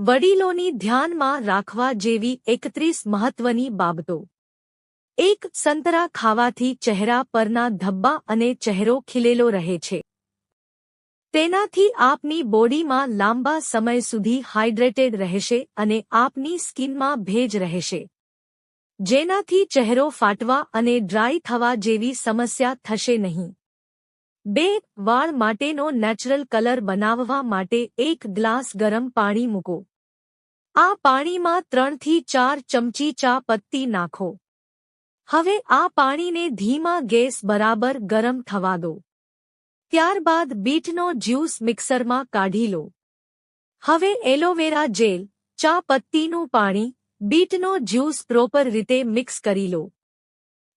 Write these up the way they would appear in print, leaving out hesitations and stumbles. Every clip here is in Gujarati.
વડીલોની ધ્યાનમાં રાખવા જેવી 31 મહત્વની બાબતો। 1. સંતરા ખાવાથી ચહેરા પરના ધબ્બા અને ચહેરો ખીલેલો રહે છે। તેનાથી આપની બોડીમાં લાંબા સમય સુધી હાઇડ્રેટેડ રહેશે અને આપની સ્કિનમાં ભેજ રહેશે, જેનાથી ચહેરો ફાટવા અને ડ્રાય થવા જેવી સમસ્યા થશે નહીં। 2. વાળ માટેનો નેચરલ કલર બનાવવા માટે 1 ગ્લાસ ગરમ પાણી મૂકો। આ પાણીમાં 3 થી 4 ચમચી ચા પત્તી નાખો। હવે આ પાણીને ધીમા ગેસ બરાબર ગરમ થવા દો। ત્યારબાદ બીટનો જ્યુસ મિક્સરમાં કાઢી લો। હવે એલોવેરા જેલ, ચા પત્તીનું પાણી, બીટનો જ્યુસ પ્રોપર રીતે મિક્સ કરી લો,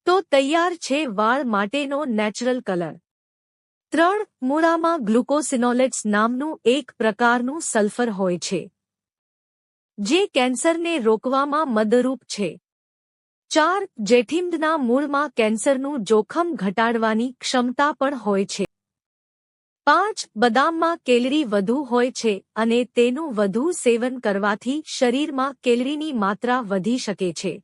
તો તૈયાર છે વાળ માટેનો નેચરલ કલર। 3. મૂળામાં ગ્લુકોસિનોલેટ્સ નામનું એક પ્રકારનું સલ્ફર હોય છે, જે કેન્સરને રોકવામાં મદદરૂપ છે। 4. જેઠિમડના મૂળમાં કેન્સરનું જોખમ ઘટાડવાની ક્ષમતા પણ હોય છે। 5. બદામમાં કેલરી વધુ હોય છે અને તેનું વધુ સેવન કરવાથી શરીરમાં કેલરીની માત્રા વધી શકે છે।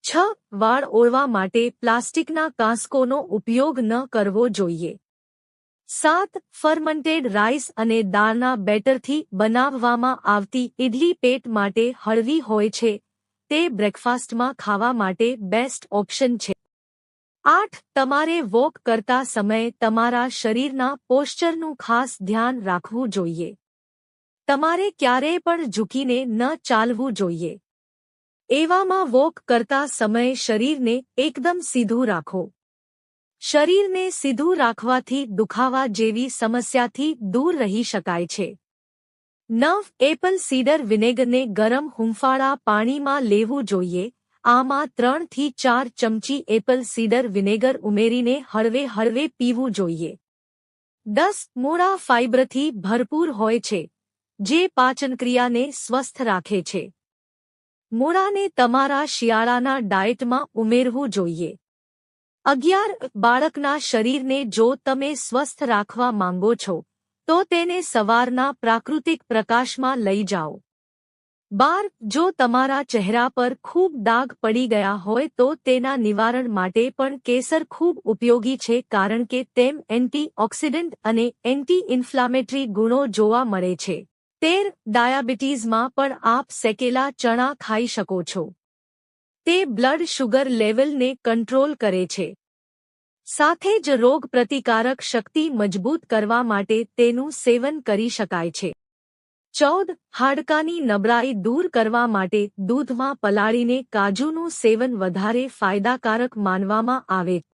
6. વાળ ઓળવા માટે પ્લાસ્ટિકના કાંસકોનો ઉપયોગ ન કરવો જોઈએ। 7. ફર્મન્ટેડ રાઈસ અને દાળના બેટરથી બનાવવામાં આવતી ઇડલી પેટ માટે હળવી હોય છે, તે બ્રેકફાસ્ટમાં ખાવા માટે બેસ્ટ ઓપ્શન છે। 8. તમારે વોક કરતા સમયે તમારા શરીરના પોશ્ચરનું ખાસ ધ્યાન રાખવું જોઈએ। તમારે ક્યારેય પણ ઝૂકીને ન ચાલવું જોઈએ। એવામાં વોક કરતા સમયે શરીરને એકદમ સીધું રાખો। શરીરને સીધું રાખવાથી દુખાવા જેવી સમસ્યાથી દૂર રહી શકાય છે। 9. એપલ સીડર વિનેગરને ગરમ હૂંફાળા પાણીમાં લેવું જોઈએ। આમાં 3 થી 4 ચમચી એપલ સીડર વિનેગર ઉમેરીને હળવે હળવે પીવું જોઈએ। 10. મૂળા ફાઇબરથી ભરપૂર હોય છે, જે પાચનક્રિયાને સ્વસ્થ રાખે છે। મૂળાને તમારા શિયાળાના ડાયટમાં ઉમેરવું જોઈએ। 11. બાળકના શરીરને જો તમે સ્વસ્થ રાખવા માંગો છો, તો તેને સવારના પ્રાકૃતિક પ્રકાશમાં લઈ જાઓ। 12. જો તમારા ચહેરા પર ખૂબ ડાઘ પડી ગયા હોય તો તેના નિવારણ માટે પણ કેસર ખૂબ ઉપયોગી છે, કારણ કે તેમ એન્ટીઓક્સિડન્ટ અને એન્ટી ઇન્ફ્લામેટરી ગુણો જોવા મળે છે। 13. ડાયાબિટીઝમાં પણ આપ શેકેલા ચણા ખાઈ શકો છો। તે બ્લડ શુગર લેવલને કંટ્રોલ કરે છે, સાથે જ રોગ પ્રતિકારક શક્તિ મજબૂત કરવા માટે તેનું સેવન કરી શકાય છે। 14. હાડકાની નબળાઈ દૂર કરવા માટે દૂધમાં પલાળીને કાજુનું સેવન વધારે ફાયદાકારક માનવામાં આવે છે।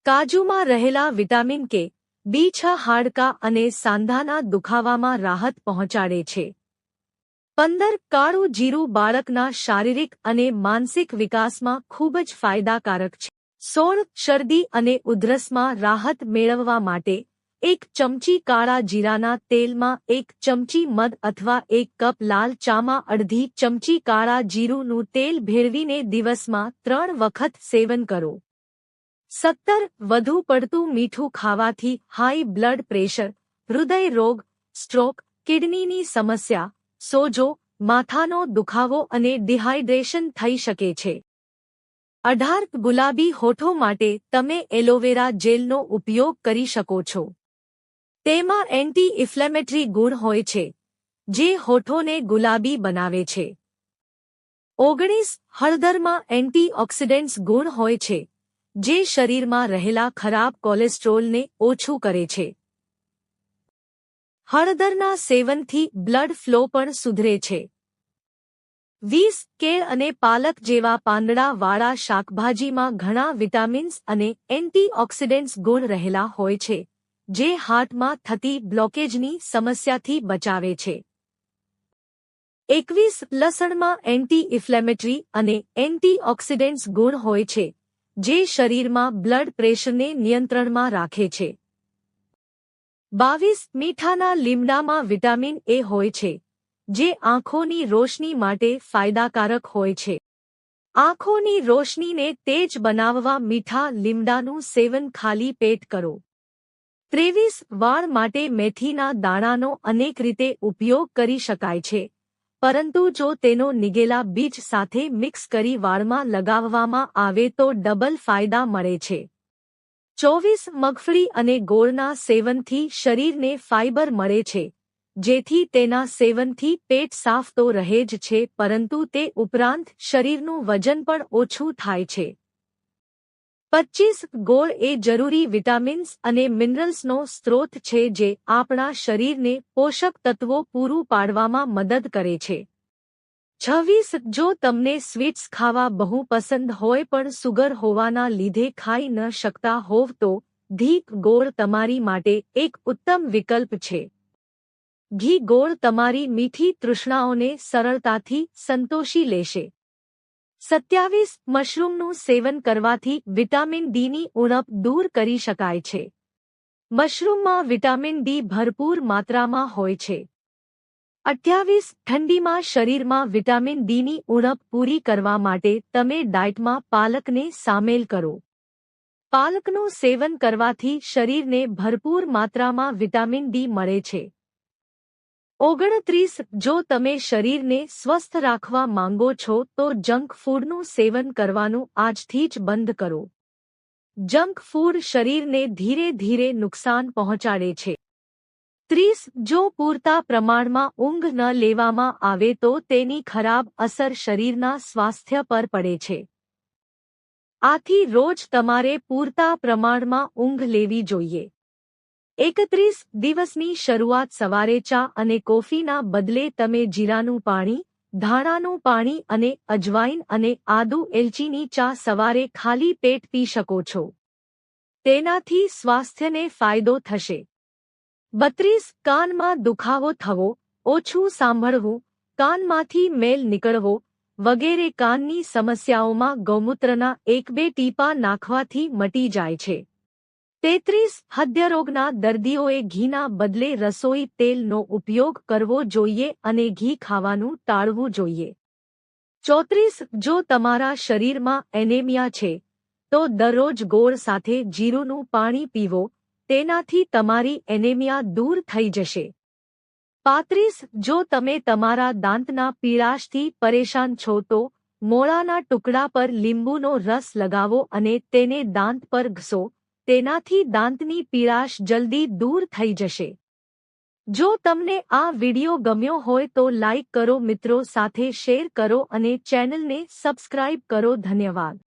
કાજુમાં રહેલા વિટામિન કે, B6 હાડકાં અને સાંધાના દુખાવામાં રાહત પહોંચાડે છે। 15. કાળું જીરું બાળકના શારીરિક અને માનસિક વિકાસમાં ખૂબ જ ફાયદાકારક છે। 16. શરદી અને ઉધરસમાં રાહત મેળવવા માટે 1 ચમચી કાળા જીરાના તેલમાં 1 ચમચી મધ અથવા 1 કપ લાલ ચામાં અડધી ચમચી કાળા જીરુંનું તેલ ભેળવીને દિવસમાં 3 વખત સેવન કરો। 17. વધુ પડતું મીઠું ખાવાથી હાઈ બ્લડ પ્રેશર, હૃદય રોગ, સ્ટ્રોક, કિડનીની સમસ્યા, સોજો, માથાનો દુખાવો અને ડિહાઇડ્રેશન થઈ શકે છે। 18. ગુલાબી હોઠો માટે તમે એલોવેરા જેલનો ઉપયોગ કરી શકો છો। તેમાં એન્ટી ઇન્ફ્લેમેટરી ગુણ હોય છે, જે હોઠોને ગુલાબી બનાવે છે। 19. હળદરમાં એન્ટીઓક્સિડન્ટ્સ ગુણ હોય છે, જે શરીરમાં રહેલા ખરાબ કોલેસ્ટ્રોલને ઓછું કરે છે। હળદરના સેવનથી બ્લડ ફ્લો પણ સુધરે છે। 20. કેળ અને પાલક જેવા પાંદડાવાળા શાકભાજીમાં ઘણા વિટામિન્સ અને એન્ટીઓક્સિડન્ટ્સ ગુણ રહેલા હોય છે, જે હાર્ટમાં થતી બ્લોકેજની સમસ્યાથી બચાવે છે। 21. લસણમાં એન્ટી ઇન્ફ્લેમેટરી અને એન્ટીઓક્સિડન્ટ્સ ગુણ હોય છે, જે શરીરમાં બ્લડ પ્રેશરને નિયંત્રણમાં રાખે છે। 22. મીઠાના લીમડામાં વિટામિન એ હોય છે, જે આંખોની રોશની માટે ફાયદાકારક હોય છે। આંખોની રોશનીને તેજ બનાવવા મીઠા લીમડાનું સેવન ખાલી પેટ કરો। 23 વાળ માટે મેથીના દાણાનો અનેક રીતે ઉપયોગ કરી શકાય છે, પરંતુ જો તેનો નીગેલા બીજ સાથે મિક્સ કરી વાળમાં લગાવવામાં આવે તો ડબલ ફાયદા મળે છે. 24 મગફળી અને ગોળના સેવનથી શરીરને ફાઇબર મળે છે, જેથી તેના સેવનથી પેટ સાફ તો રહે જ છે, પરંતુ તે ઉપરાંત શરીરનું વજન પણ ઓછું થાય છે. 25 ગોળ એ જરૂરી વિટામિન્સ અને મિનરલ્સનો સ્ત્રોત છે જે આપણા શરીરને પોષક તત્વો પૂરું પાડવામાં મદદ કરે છે. 26 જો તમને સ્વીટ્સ ખાવા બહુ પસંદ હોય પણ સુગર હોવાના લીધે ખાઈ ન શકતા હોવ તો ઘી ગોળ તમારી માટે એક ઉત્તમ વિકલ્પ છે. ઘી ગોળ તમારી મીઠી તૃષ્ણાઓને સરળતાથી સંતોષી લેશે. 27 મશરૂમનું સેવન કરવાથી વિટામિન ડીની ઉણપ દૂર કરી શકાય છે. મશરૂમમાં વિટામિન ડી ભરપૂર માત્રામાં હોય છે. 28 ઠંડીમાં શરીરમાં વિટામિન ડીની ઉણપ પૂરી કરવા માટે તમે ડાયટમાં પાલકને સામેલ કરો. પાલકનું સેવન કરવાથી શરીરને ભરપૂર માત્રામાં વિટામિન ડી મળે છે. 29 જો તમે શરીરને સ્વસ્થ રાખવા માંગો છો તો જંક ફૂડનું સેવન કરવાનું આજથી જ બંધ કરો. જંક ફૂડ શરીરને ધીરે ધીરે નુકસાન પહોંચાડે છે. 30 જો પૂરતા પ્રમાણમાં ઊંઘ ન લેવામાં આવે તો તેની ખરાબ અસર શરીરના સ્વાસ્થ્ય પર પડે છે. આથી રોજ તમારે પૂરતા પ્રમાણમાં ઊંઘ લેવી જોઈએ. 31 દિવસની શરૂઆત સવારે ચા અને કોફીના બદલે તમે જીરાનું પાણી, ધાણાનું પાણી અને અજવાઈન અને આદુ એલચીની ચા સવારે ખાલી પેટ પી શકો છો. તેનાથી સ્વાસ્થ્યને ફાયદો થશે. 32 કાનમાં દુખાવો થવો, ઓછું સાંભળવું, કાનમાંથી મેલ નીકળવો વગેરે કાનની સમસ્યાઓમાં ગૌમૂત્રના 1-2 ટીપા નાખવાથી મટી જાય છે. 33 હૃદયરોગના દર્દીઓએ ઘીના બદલે રસોઈ તેલનો ઉપયોગ કરવો જોઈએ અને ઘી ખાવાનું ટાળવું જોઈએ. 34 જો તમારા શરીરમાં એનેમિયા છે તો દરરોજ ગોળ સાથે જીરુંનું પાણી પીવો, તેનાથી તમારી એનેમિયા દૂર થઈ જશે. 35 જો તમે તમારા દાંતના પીળાશથી પરેશાન છો તો મોળાના ટુકડા પર લીંબુનો રસ લગાવો અને તેને દાંત પર ઘસો, તેનાથી દાંતની પીળાશ જલ્દી દૂર થઈ જશે. જો તમને આ વિડિયો ગમ્યો હોય તો લાઇક કરો, મિત્રો સાથે શેર કરો અને ચેનલને સબસ્ક્રાઇબ કરો. ધન્યવાદ.